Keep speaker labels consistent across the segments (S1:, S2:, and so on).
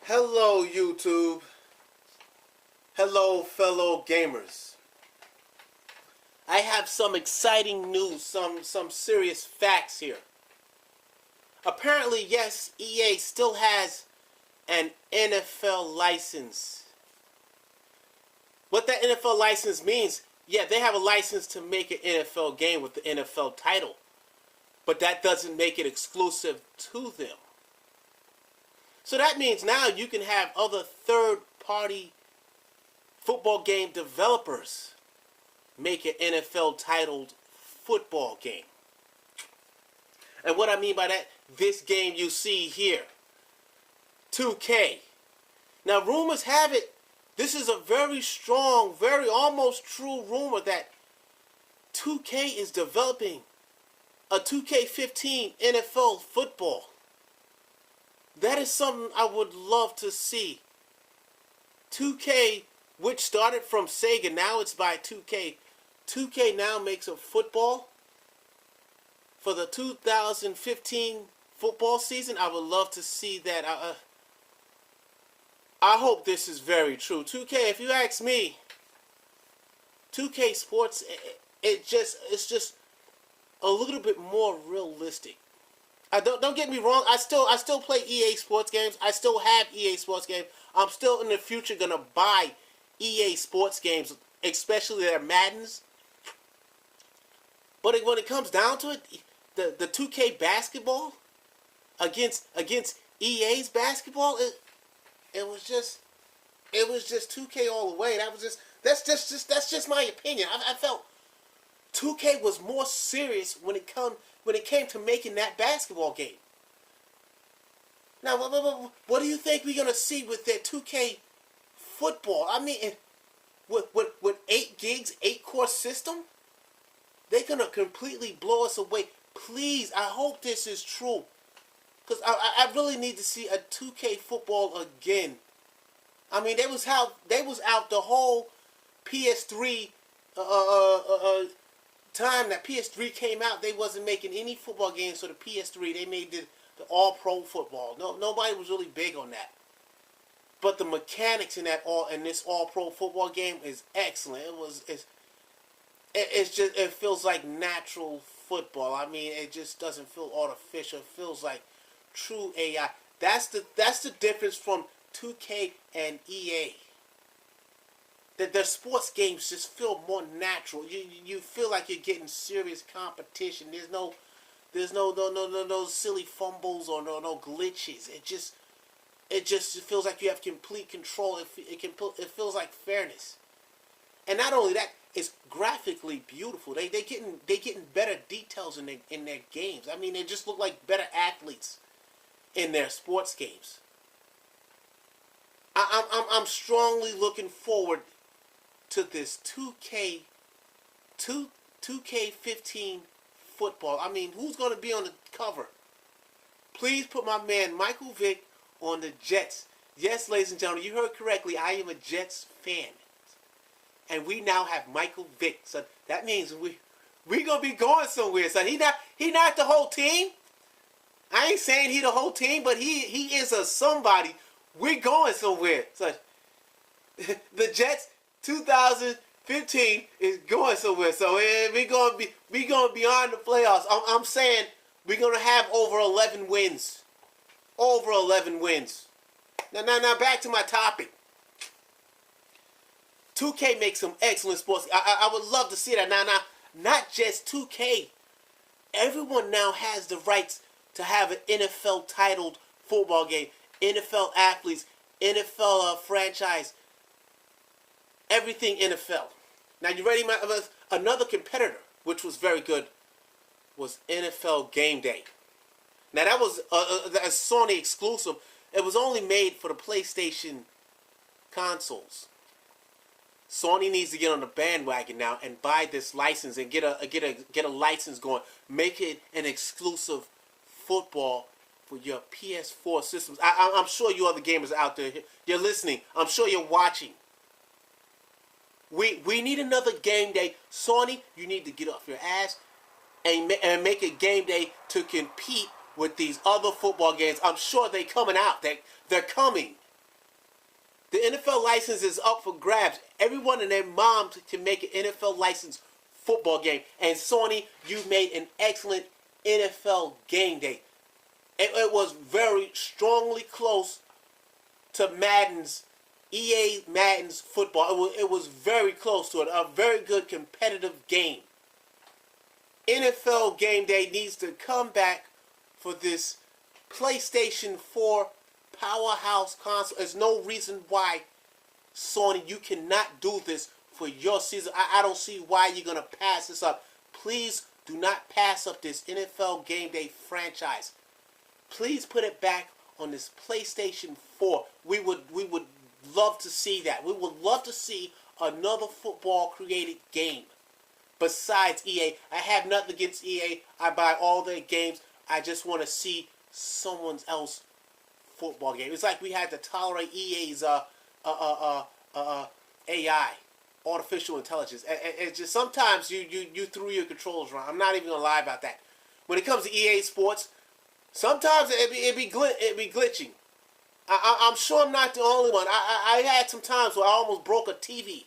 S1: Hello YouTube. Hello fellow gamers. I have some exciting news, some serious facts here. Apparently, yes, EA still has an NFL license. What that NFL license means, yeah, they have a license to make an NFL game with the NFL title. But that doesn't make it exclusive to them. So that means now you can have other third-party football game developers make an NFL titled football game. And what I mean by that, this game you see here, 2K. Now rumors have it, this is a very strong, very almost true rumor that 2K is developing a 2K15 NFL football. That is something I would love to see. 2K, which started from Sega, now it's by 2K. 2K now makes a football for the 2015 football season. I would love to see that. I hope this is very true. 2K, if you ask me, 2K Sports, it's just a little bit more realistic. Don't get me wrong. I still play EA Sports games. I still have EA Sports games. I'm still in the future gonna buy EA Sports games, especially their Maddens. But when it comes down to it, the 2K basketball against EA's basketball, it was just 2K all the way. That's just my opinion. I felt 2K was more serious when it came to making that basketball game. Now, what do you think we're gonna see with that 2K football? I mean, with 8 gigs, 8-core system, they're gonna completely blow us away. Please, I hope this is true, because I really need to see a 2K football again. I mean, they was out the whole PS3 time that PS3 came out. They wasn't making any football games for the PS3. They made the all-pro football. Nobody was really big on that. But the mechanics in this all-pro football game is excellent. It feels like natural football. I mean, it just doesn't feel artificial. It feels like true AI. That's the difference from 2K and EA. That their sports games just feel more natural. You feel like you're getting serious competition. There's no silly fumbles or no glitches. It just feels like you have complete control. It feels like fairness. And not only that, it's graphically beautiful. They getting better details in their games. I mean, they just look like better athletes in their sports games. I'm strongly looking forward to this 2K15 football. I mean, who's going to be on the cover? Please put my man Michael Vick on the Jets. Yes, ladies and gentlemen, you heard correctly. I am a Jets fan. And we now have Michael Vick. So that means we going to be going somewhere. So he not the whole team. I ain't saying he the whole team, but he is a somebody. We going somewhere. So the Jets 2015 is going somewhere. So we gonna be beyond the playoffs. I'm saying we're gonna have over 11 wins. Over 11 wins. Now back to my topic. 2K makes some excellent sports. I would love to see that. Now, not just 2K. Everyone now has the rights to have an NFL titled football game. NFL athletes, NFL franchise, everything NFL. Now you ready? Another competitor, which was very good, was NFL Game Day. Now that was a Sony exclusive. It was only made for the PlayStation consoles. Sony needs to get on the bandwagon now and buy this license and get a license going. Make it an exclusive football for your PS4 systems. I'm sure you other gamers out there, you're listening. I'm sure you're watching. We need another game day. Sony, you need to get off your ass and make a game day to compete with these other football games. I'm sure they're coming out. They're coming. The NFL license is up for grabs. Everyone and their mom can make an NFL licensed football game. And Sony, you made an excellent NFL game day. It was very strongly close to EA Madden's football. It was very close to it. A very good competitive game. NFL Game Day needs to come back for this PlayStation 4 powerhouse console. There's no reason why, Sony, you cannot do this for your season. I don't see why you're going to pass this up. Please do not pass up this NFL Game Day franchise. Please put it back on this PlayStation 4. We would love to see that. We would love to see another football created game besides EA. I have nothing against EA. I buy all their games. I just want to see someone else football game. It's like we had to tolerate EA's AI, artificial intelligence. It's just sometimes you threw your controls wrong. I'm not even gonna lie about that. When it comes to EA Sports, sometimes it be glitching. I'm sure I'm not the only one. I had some times where I almost broke a TV.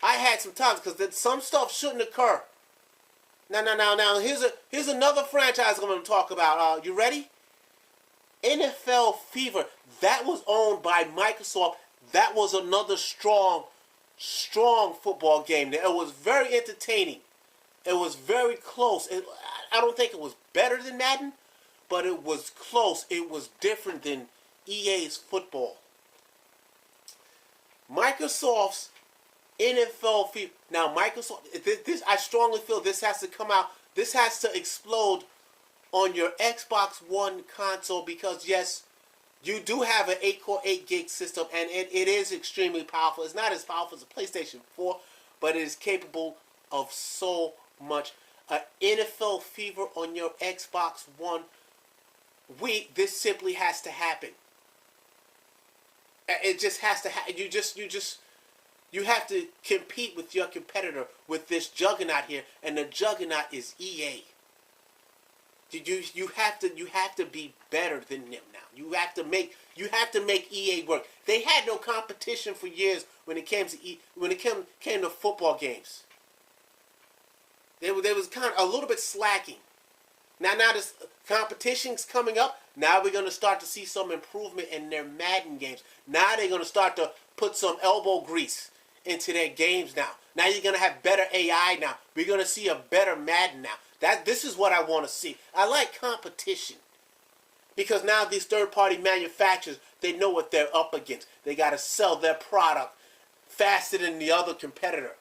S1: I had some times because some stuff shouldn't occur. Now. Here's another franchise I'm going to talk about. You ready? NFL Fever. That was owned by Microsoft. That was another strong football game. It was very entertaining. It was very close. I don't think it was better than Madden, but it was close. It was different than EA's football. Microsoft's NFL Fever. Now, Microsoft, this I strongly feel this has to come out. This has to explode on your Xbox One console because, yes, you do have an 8-core, 8-gig system, and it is extremely powerful. It's not as powerful as a PlayStation 4, but it is capable of so much. NFL Fever on your Xbox One. This simply has to happen. It just has to happen. You have to compete with your competitor with this juggernaut here, and the juggernaut is EA. You have to be better than them now. You have to make EA work. They had no competition for years when it came to football games. They was kind of a little bit slacking. Now this competition's coming up. Now we're going to start to see some improvement in their Madden games. Now they're going to start to put some elbow grease into their games now. Now you're going to have better AI now. We're going to see a better Madden now. This is what I want to see. I like competition. Because now these third-party manufacturers, they know what they're up against. They got to sell their product faster than the other competitor.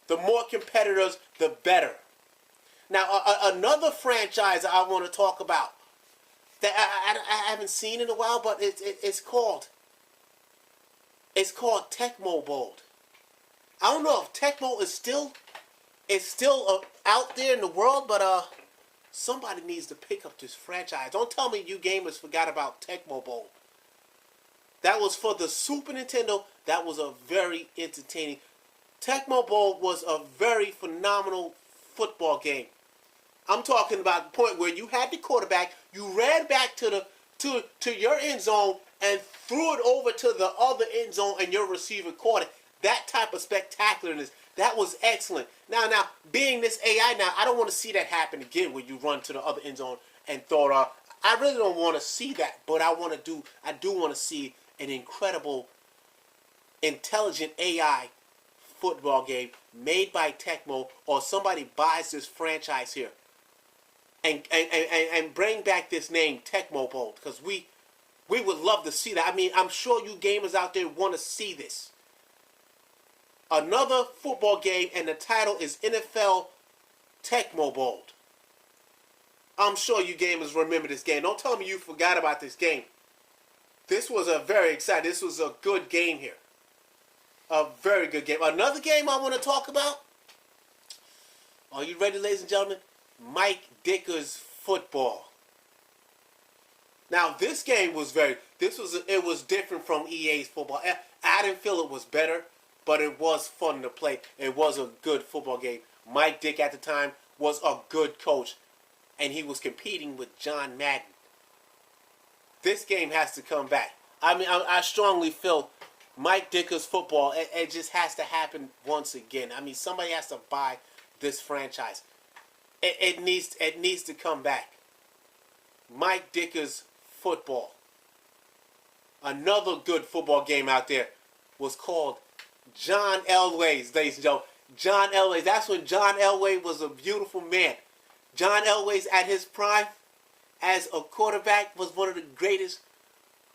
S1: The more competitors, the better. Now, another franchise I want to talk about that I haven't seen in a while, but it's called Tecmo Bold. I don't know if Tecmo is still out there in the world, but somebody needs to pick up this franchise. Don't tell me you gamers forgot about Tecmo Bold. That was for the Super Nintendo. That was a very entertaining. Tecmo Bold was a very phenomenal football game. I'm talking about the point where you had the quarterback, you ran back to your end zone and threw it over to the other end zone, and your receiver caught it. That type of spectacularness, that was excellent. Now, being this AI now, I don't want to see that happen again where you run to the other end zone and throw it off. I really don't want to see that, but I do want to see an incredible, intelligent AI football game made by Tecmo, or somebody buys this franchise here and bring back this name Tecmo Bold, because we would love to see that. I mean, I'm sure you gamers out there want to see this. Another football game, and the title is NFL Tecmo Bold. I'm sure you gamers remember this game. Don't tell me you forgot about this game. This was this was a good game here. A very good game. Another game I want to talk about. Are you ready, ladies and gentlemen? Mike Dicker's Football. Now, this game was it was different from EA's football. I didn't feel it was better, but it was fun to play. It was a good football game. Mike Dick at the time was a good coach, and he was competing with John Madden. This game has to come back. I strongly feel Mike Dicker's football, it just has to happen once again. I mean, somebody has to buy this franchise. It needs to come back. Mike Dicker's football. Another good football game out there was called John Elway's, ladies and gentlemen. John Elway. That's when John Elway was a beautiful man. John Elway's at his prime as a quarterback was one of the greatest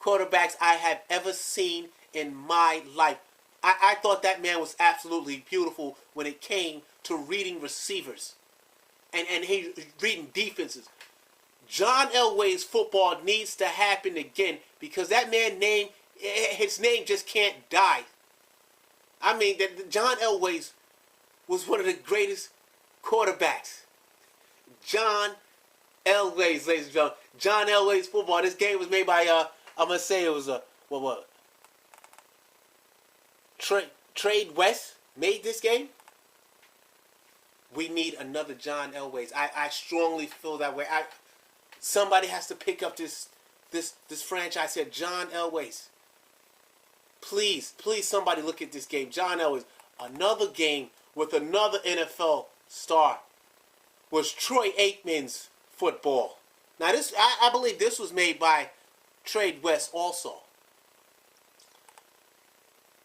S1: quarterbacks I have ever seen in my life. I thought that man was absolutely beautiful when it came to reading receivers and he reading defenses. John Elway's football needs to happen again because that man's name, his name just can't die. I mean, John Elway's was one of the greatest quarterbacks. John Elway's, ladies and gentlemen. John Elway's football. This game was made by, I'm going to say it was a, Trade West made this game. We need another John Elway's. I strongly feel that way. Somebody has to pick up this franchise here, John Elway's. Please, somebody look at this game. John Elway's. Another game with another NFL star was Troy Aikman's football. Now this, I believe this was made by Trade West also.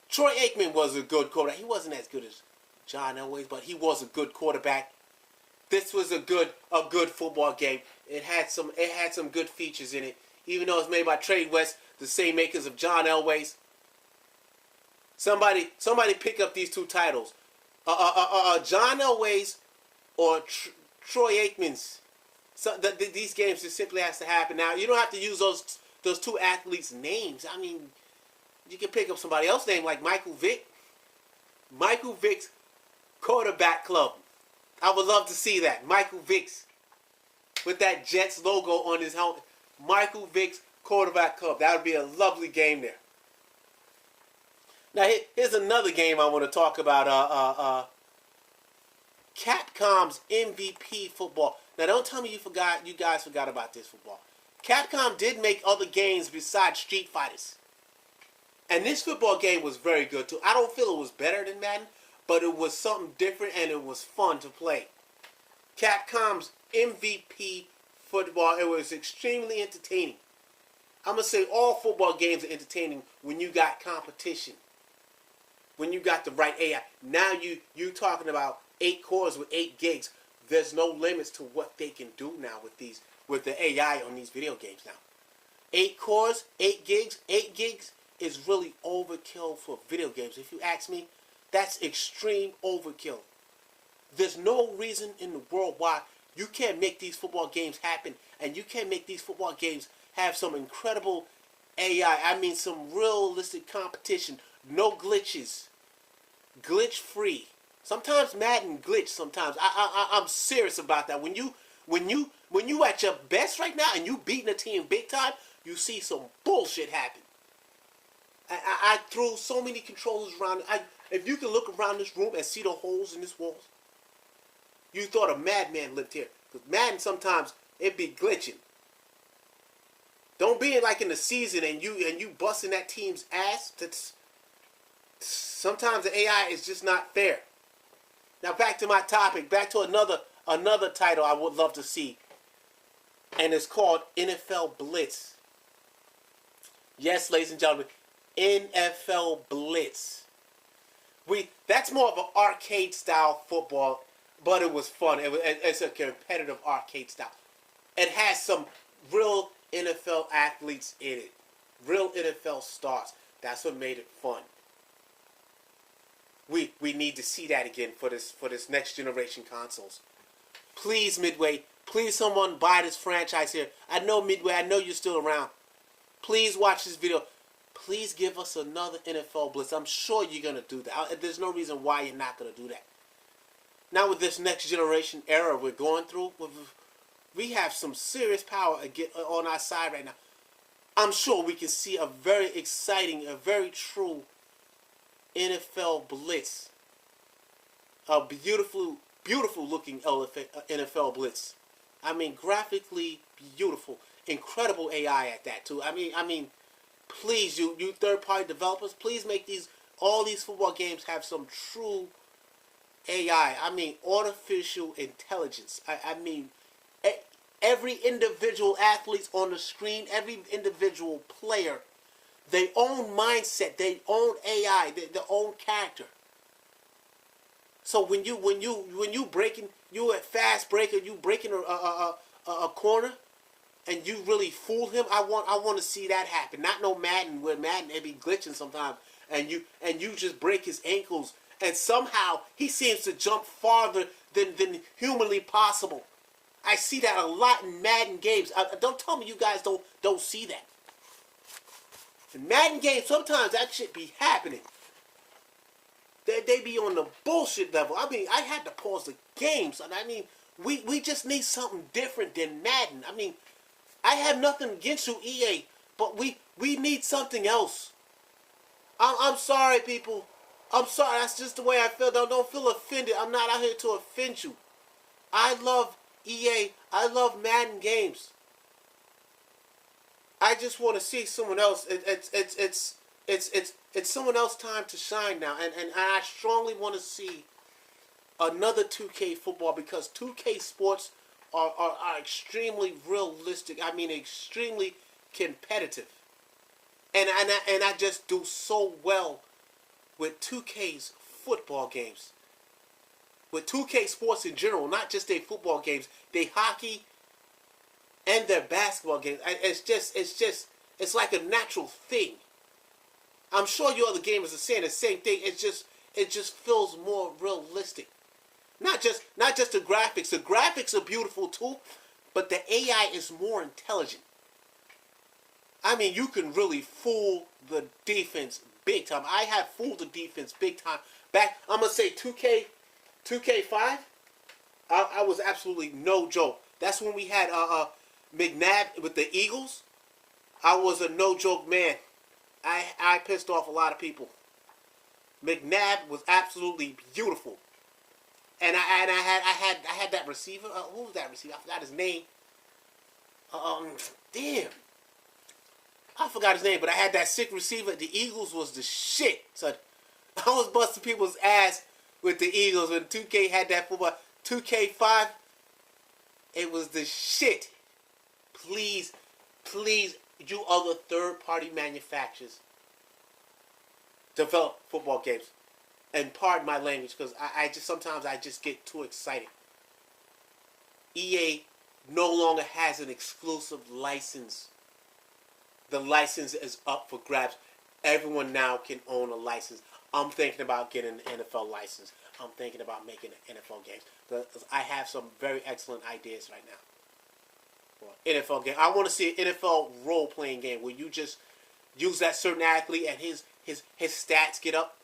S1: Troy Aikman was a good quarterback. He wasn't as good as John Elway, but he was a good quarterback. This was a good football game. It had some good features in it. Even though it's made by Trade West, the same makers of John Elway's. Somebody pick up these two titles. John Elway's or Troy Aikman's. So these games just simply has to happen. Now you don't have to use those two athletes' names. I mean, you can pick up somebody else's name like Michael Vick. Michael Vick's quarterback club. I would love to see that. Michael Vick's with that Jets logo on his helmet. Michael Vick's quarterback club. That would be a lovely game there. Now here's another game I want to talk about. Capcom's MVP Football. Now don't tell me you guys forgot about this football. Capcom did make other games besides Street Fighters. And this football game was very good too. I don't feel it was better than Madden, but it was something different and it was fun to play. Capcom's MVP Football, it was extremely entertaining. I'm going to say all football games are entertaining when you got competition. When you got the right AI. Now you talking about 8 cores with 8 gigs. There's no limits to what they can do now with the AI on these video games now. 8 cores, 8 gigs. 8 gigs is really overkill for video games. If you ask me, that's extreme overkill. There's no reason in the world why you can't make these football games happen, and you can't make these football games have some incredible AI. I mean, some realistic competition. No glitches. Glitch free. Sometimes Madden glitch. Sometimes I'm serious about that. When you at your best right now and you beating a team big time, you see some bullshit happen. I threw so many controllers around. If you can look around this room and see the holes in this walls, you thought a madman lived here. Because Madden sometimes it be glitching. Don't be like in the season and you busting that team's ass. Sometimes the AI is just not fair. Now back to my topic. Back to another title I would love to see. And it's called NFL Blitz. Yes, ladies and gentlemen. NFL Blitz. That's more of an arcade style football, but it was fun. It's a competitive arcade style. It has some real NFL athletes in it. Real NFL stars. That's what made it fun. We need to see that again for this next generation consoles. Please, Midway. Please, someone buy this franchise here. I know, Midway. I know you're still around. Please watch this video. Please give us another NFL Blitz. I'm sure you're going to do that. There's no reason why you're not going to do that. Now with this next generation era we're going through, we have some serious power on our side right now. I'm sure we can see a very exciting, a very true NFL Blitz. A beautiful looking NFL Blitz. I mean, graphically beautiful. Incredible AI at that too. I mean, please, you third-party developers, please make all these football games have some true AI. I mean, artificial intelligence. I mean, every individual athlete on the screen, every individual player, their own mindset, their own AI, their own character. So when you breaking, you a fast breaker, you breaking a corner, and you really fool him. I want to see that happen. Not no Madden where Madden it be glitching sometimes, and you just break his ankles, and somehow he seems to jump farther than humanly possible. I see that a lot in Madden games. Don't tell me you guys don't see that. In Madden games, sometimes that shit be happening. They be on the bullshit level. I mean, I had to pause the games. I mean, we just need something different than Madden. I mean, I have nothing against you, EA, but we need something else. I'm sorry, people. I'm sorry. That's just the way I feel. Don't feel offended. I'm not out here to offend you. I love EA. I love Madden games. I just want to see someone else. It's someone else's time to shine now, and I strongly want to see another 2K football, because 2K sports are extremely realistic. I mean, extremely competitive, and I just do so well with 2K's football games, with 2K sports in general, not just their football games, their hockey and their basketball games. It's like a natural thing. I'm sure you other gamers are saying the same thing. It just feels more realistic. Not just the graphics. The graphics are beautiful too, but the AI is more intelligent. I mean, you can really fool the defense big time. I have fooled the defense big time. Back, I'm gonna say 2K5. I was absolutely no joke. That's when we had McNabb with the Eagles. I was a no joke man. I pissed off a lot of people. McNabb was absolutely beautiful, and I had that receiver. Who was that receiver? I forgot his name. Damn, I forgot his name. But I had that sick receiver. The Eagles was the shit. So I was busting people's ass with the Eagles when 2K had that football. 2K5, it was the shit. Please, you other third-party manufacturers, develop football games. And pardon my language, because sometimes I just get too excited. EA no longer has an exclusive license. The license is up for grabs. Everyone now can own a license. I'm thinking about getting an NFL license. I'm thinking about making NFL games. Because I have some very excellent ideas right now. NFL game. I want to see an NFL role-playing game where you just use that certain athlete and his stats get up.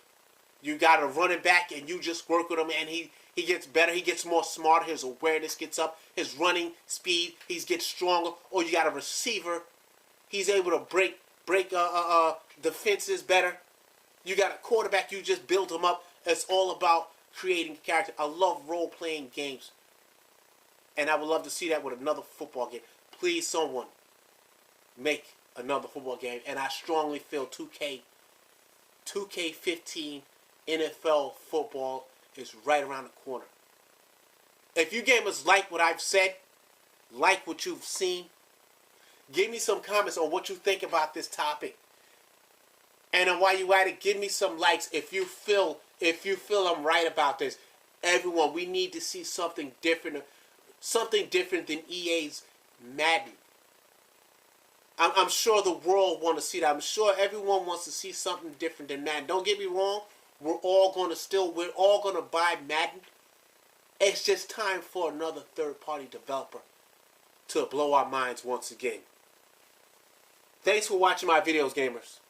S1: You got a running back and you just work with him and he gets better. He gets more smarter. His awareness gets up. His running speed, he gets stronger. Or you got a receiver. He's able to break defenses better. You got a quarterback. You just build him up. It's all about creating character. I love role-playing games. And I would love to see that with another football game. Please, someone, make another football game. And I strongly feel 2K15 NFL football is right around the corner. If you gamers like what I've said, like what you've seen, give me some comments on what you think about this topic. And while you at it, give me some likes if you feel I'm right about this. Everyone, we need to see something different. Something different than EA's Madden. I'm sure the world wants to see that. I'm sure everyone wants to see something different than Madden. Don't get me wrong. We're all going to buy Madden. It's just time for another third-party developer to blow our minds once again. Thanks for watching my videos, gamers.